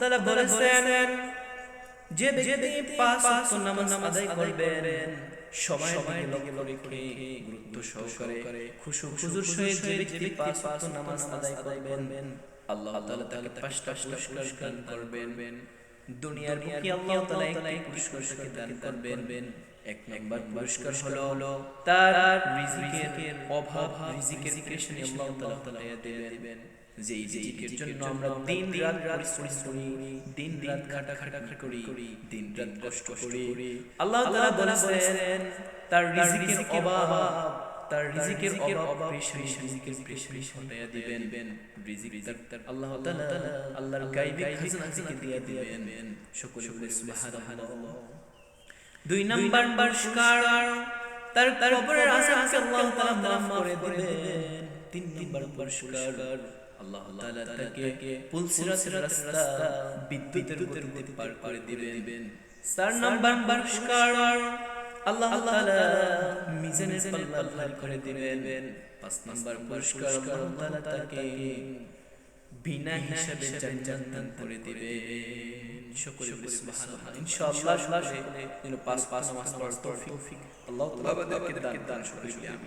তাআলা বলেছেন যে ব্যক্তি পাঁচ ওয়াক্ত নামাজ আদায় করবেন সময়ের দিকে লক্ষ্য রেখে গুরুত্ব সহকারে খুশুর সহিত যে ব্যক্তি পাঁচ ওয়াক্ত নামাজ আদায় করবেন আল্লাহ তাআলা তাকে পাঁচটা পুরস্কার দান করবেন। দুনিয়ার বুকে আল্লাহ তাআলা একটি পুরস্কার তাকে দান করবেন। এক নম্বর পুরস্কার হলো তার রিজিকের অভাব, রিজিকের পেরেশানি আল্লাহ তাআলা দিবেন। যেই রিজিকের জন্য আমরা দিন রাত পরিশ্রম করি, দিন রাত খাটাখাটি করি, দিন রাত কষ্ট করি, আল্লাহ তাআলা বলেছেন তার রিজিকের অভাব, তার রিজিকের অভাব পেরেশানি, রিজিকের পেরেশানি হটায়া দিবেন। রিজিক তার আল্লাহ তাআলা আল্লাহর গায়বী খাজানা থেকে দিয়ে দিবেন। সকলে বলে সুবহানাল্লাহ। দুই নাম্বার পুরস্কার তার কবরের আযাবকে আল্লাহ তাআলা মাফ করে দিবেন। তিন নাম্বার পুরস্কার আল্লাহ তাআলা তাকে পুলসিরাতের রাস্তা বিদ্যুতের গতিতে পার করে দিবেন। চার নাম্বার পুরস্কার আল্লাহ তাআলা মিজানের পাল্লা ভারী করে দিবেন। পাঁচ নাম্বার পুরস্কার আল্লাহ তাআলা তাকে বিনা হিসাবে জান্নাত দান করে দিবেন। সকলে বলে সুবহানাল্লাহ। ইনশাআল্লাহ সকলে যেন পাঁচ নামাজ পড়ার তৌফিক আল্লাহ তাআলা আমাদেরকে দান করেন।